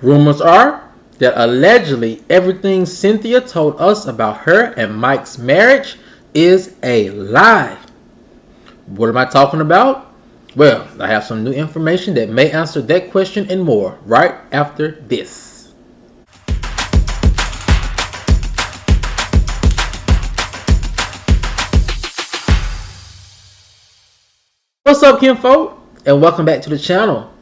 Rumors are that allegedly everything Cynthia told us about her and Mike's marriage is a lie. What am I talking about? Well, I have some new information that may answer that question and more right after this. What's up, Kinfo? And welcome back to the channel.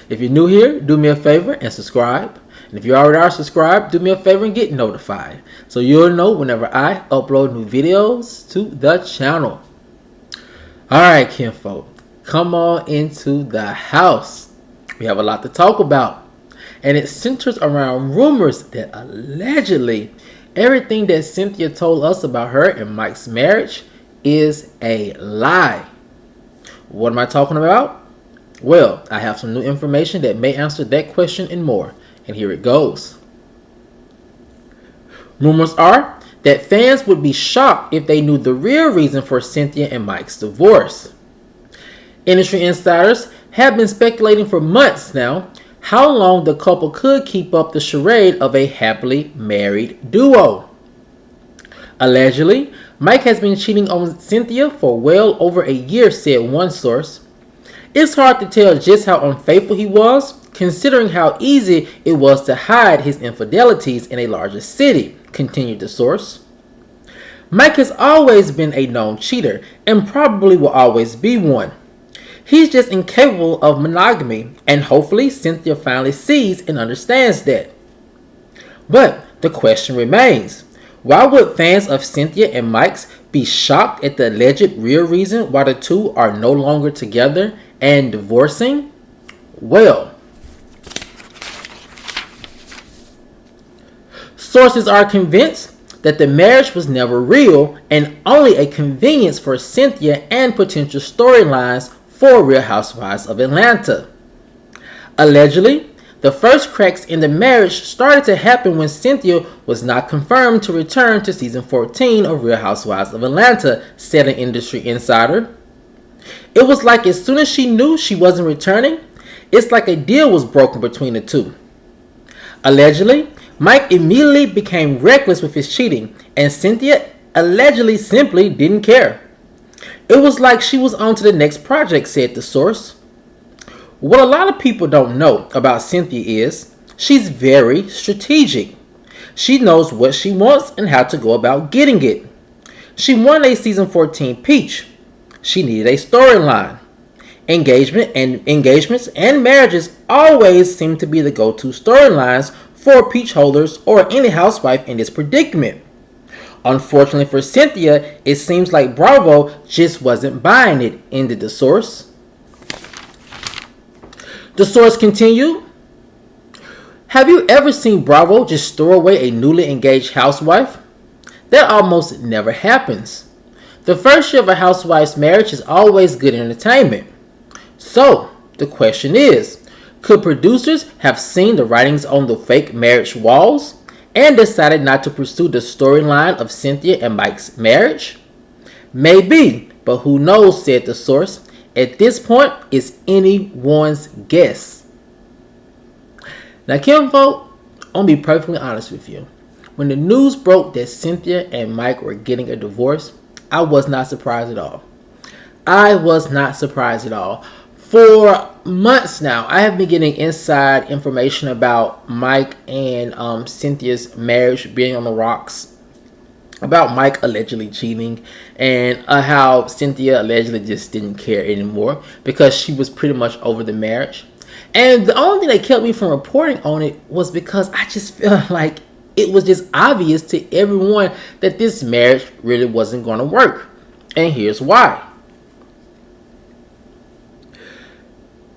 If you're new here, do me a favor and subscribe. And if you already are subscribed, do me a favor and get notified, so you'll know whenever I upload new videos to the channel. Alright, Kinfo, come on into the house. We have a lot to talk about, and it centers around rumors that allegedly everything that Cynthia told us about her and Mike's marriage is a lie. What am I talking about? Well, I have some new information that may answer that question and more, and here it goes. Rumors are that fans would be shocked if they knew the real reason for Cynthia and Mike's divorce. Industry insiders have been speculating for months now how long the couple could keep up the charade of a happily married duo. Allegedly, Mike has been cheating on Cynthia for well over a year, said one source. It's hard to tell just how unfaithful he was, considering how easy it was to hide his infidelities in a larger city, continued the source. Mike has always been a known cheater and probably will always be one. He's just incapable of monogamy, and hopefully Cynthia finally sees and understands that. But the question remains, why would fans of Cynthia and Mike's be shocked at the alleged real reason why the two are no longer together and divorcing? Well, sources are convinced that the marriage was never real and only a convenience for Cynthia and potential storylines for Real Housewives of Atlanta. Allegedly, the first cracks in the marriage started to happen when Cynthia was not confirmed to return to season 14 of Real Housewives of Atlanta, said an industry insider. It was like as soon as she knew she wasn't returning, it's like a deal was broken between the two. Allegedly, Mike immediately became reckless with his cheating, and Cynthia allegedly simply didn't care. It was like she was on to the next project, said the source. What a lot of people don't know about Cynthia is she's very strategic. She knows what she wants and how to go about getting it. She won a season 14 peach. She needed a storyline. Engagements and marriages always seem to be the go-to storylines for peach holders or any housewife in this predicament. Unfortunately for Cynthia, it seems like Bravo just wasn't buying it, ended the source. The source continued, have you ever seen Bravo just store away a newly engaged housewife? That almost never happens. The first year of a housewife's marriage is always good entertainment. So, the question is, could producers have seen the writings on the fake marriage walls and decided not to pursue the storyline of Cynthia and Mike's marriage? Maybe, but who knows, said the source. At this point, it's anyone's guess. Now, Kinfo, I'm going to be perfectly honest with you. When the news broke that Cynthia and Mike were getting a divorce, I was not surprised at all. I was not surprised at all. For months now, I have been getting inside information about Mike and Cynthia's marriage being on the rocks, about Mike allegedly cheating, and how Cynthia allegedly just didn't care anymore because she was pretty much over the marriage. And the only thing that kept me from reporting on it was because I just felt like it was just obvious to everyone that this marriage really wasn't going to work. And here's why.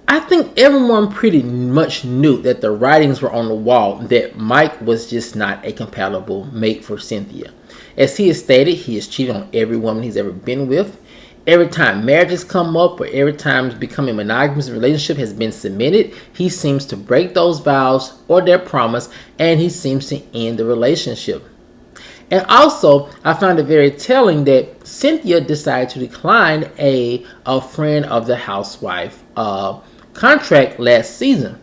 I think everyone pretty much knew that the writings were on the wall that Mike was just not a compatible mate for Cynthia. As he has stated, he has cheated on every woman he's ever been with. Every time marriages come up or every time becoming a monogamous relationship has been cemented, he seems to break those vows or their promise, and he seems to end the relationship. And also, I found it very telling that Cynthia decided to decline a friend of the housewife contract last season.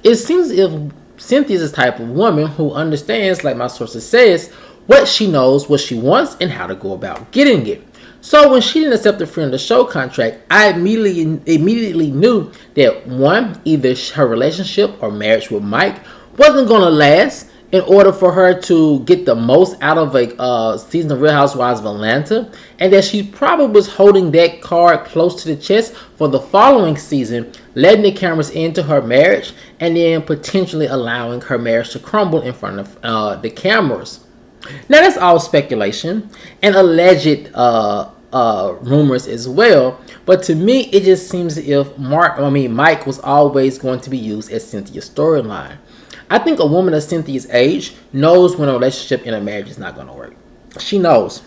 It seems as if Cynthia's the type of woman who understands, like my sources says, what she knows, what she wants, and how to go about getting it. So when she didn't accept the friend of the show contract, I immediately knew that one, either her relationship or marriage with Mike wasn't gonna last in order for her to get the most out of a season of Real Housewives of Atlanta, and that she probably was holding that card close to the chest for the following season, letting the cameras into her marriage, and then potentially allowing her marriage to crumble in front of the cameras. Now that's all speculation and alleged rumors as well, but to me it just seems as if Mike was always going to be used as Cynthia's storyline. I think a woman of Cynthia's age knows when a relationship in a marriage is not going to work. She knows.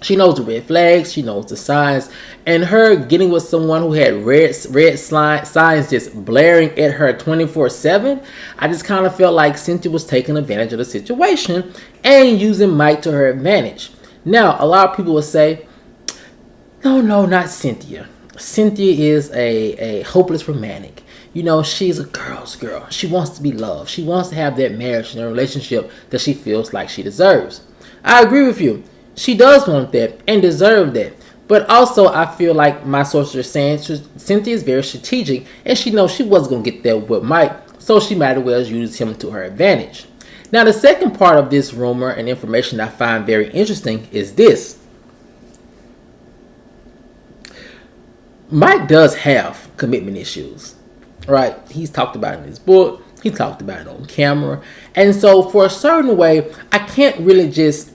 She knows the red flags. She knows the signs. And her getting with someone who had red signs just blaring at her 24/7, I just kind of felt like Cynthia was taking advantage of the situation and using Mike to her advantage. Now, a lot of people will say, no, not Cynthia. Cynthia is a hopeless romantic. You know, she's a girl's girl. She wants to be loved. She wants to have that marriage and a relationship that she feels like she deserves. I agree with you. She does want that and deserve that. But also, I feel like my sources are saying Cynthia is very strategic and she knows she wasn't going to get there with Mike, so she might as well use him to her advantage. Now, the second part of this rumor and information I find very interesting is this. Mike does have commitment issues. Right, he's talked about it in his book. He talked about it on camera. And so for a certain way, I can't really just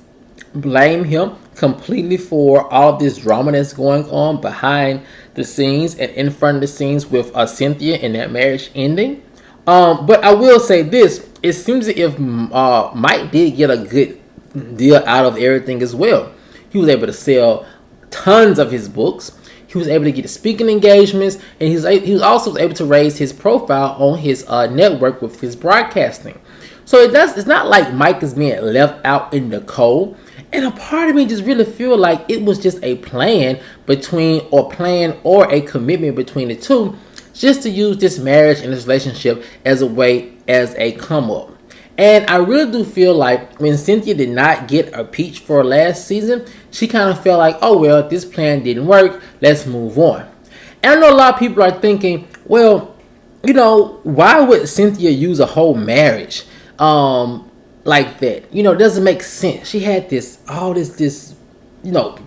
blame him completely for all this drama that's going on behind the scenes and in front of the scenes with Cynthia and that marriage ending. But I will say this. It seems as if Mike did get a good deal out of everything as well. He was able to sell tons of his books. He was able to get speaking engagements, and he was also able to raise his profile on his network with his broadcasting. So it's not like Mike is being left out in the cold. And a part of me just really feel like it was just a plan or a commitment between the two, just to use this marriage and this relationship as a come up. And I really do feel like when Cynthia did not get a peach for last season, she kind of felt like, oh, well, this plan didn't work. Let's move on. And I know a lot of people are thinking, well, you know, why would Cynthia use a whole marriage like that? You know, it doesn't make sense. She had this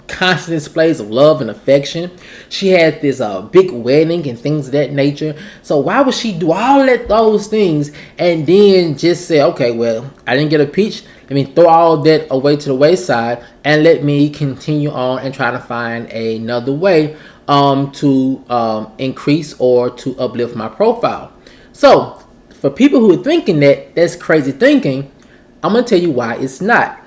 constant displays of love and affection. She had this big wedding and things of that nature. So why would she do those things and then just say, okay, well, I didn't get a peach. Let me throw all that away to the wayside and let me continue on and try to find another way to increase or to uplift my profile. So for people who are thinking that's crazy thinking, I'm going to tell you why it's not.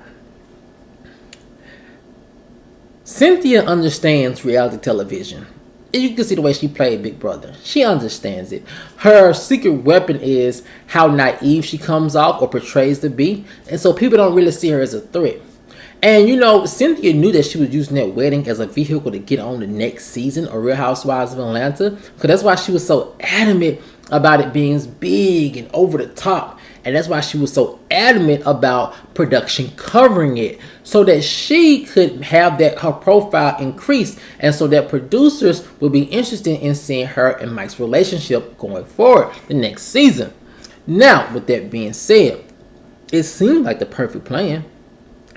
Cynthia understands reality television. You can see the way she played Big Brother. She understands it. Her secret weapon is how naive she comes off or portrays to be. And so people don't really see her as a threat. And, you know, Cynthia knew that she was using that wedding as a vehicle to get on the next season of Real Housewives of Atlanta. Because that's why she was so adamant about it being big and over the top. And that's why she was so adamant about production covering it, so that she could have her profile increase, and so that producers would be interested in seeing her and Mike's relationship going forward the next season. Now, with that being said, it seemed like the perfect plan.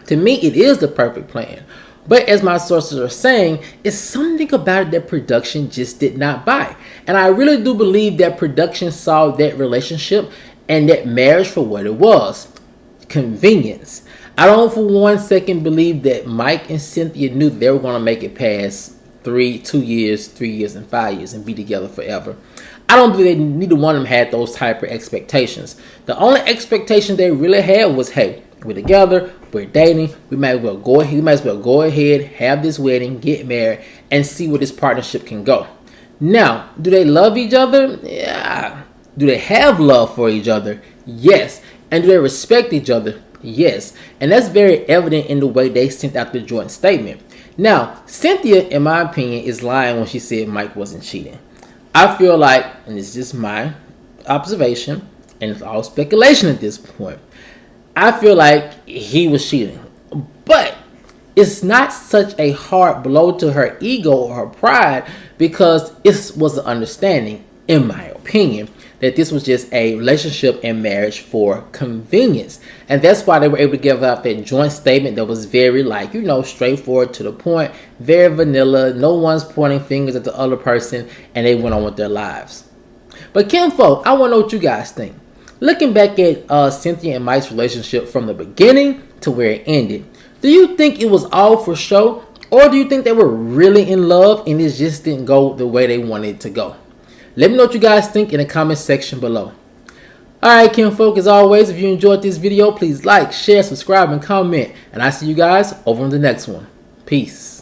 To me, it is the perfect plan. But as my sources are saying, it's something about it that production just did not buy. And I really do believe that production saw that relationship and that marriage for what it was. Convenience. I don't for 1 second believe that Mike and Cynthia knew they were going to make it past 2 years, 3 years, and 5 years and be together forever. I don't believe neither one of them had those type of expectations. The only expectation they really had was, hey, we're together, we're dating, we might as well go ahead, have this wedding, get married, and see where this partnership can go. Now, do they love each other? Yeah. Do they have love for each other? Yes. And do they respect each other? Yes. And that's very evident in the way they sent out the joint statement. Now, Cynthia, in my opinion, is lying when she said Mike wasn't cheating. I feel like, and it's just my observation, and it's all speculation at this point, I feel like he was cheating. But it's not such a hard blow to her ego or her pride, because it was an understanding, in my opinion, that this was just a relationship and marriage for convenience. And that's why they were able to give out that joint statement that was very, like, straightforward to the point, very vanilla. No one's pointing fingers at the other person, and they went on with their lives. But Kinfo, I want to know what you guys think. Looking back at Cynthia and Mike's relationship from the beginning to where it ended, do you think it was all for show, or do you think they were really in love and it just didn't go the way they wanted it to go? Let me know what you guys think in the comment section below. Alright, Kinfolk, as always, if you enjoyed this video, please like, share, subscribe, and comment. And I'll see you guys over in the next one. Peace.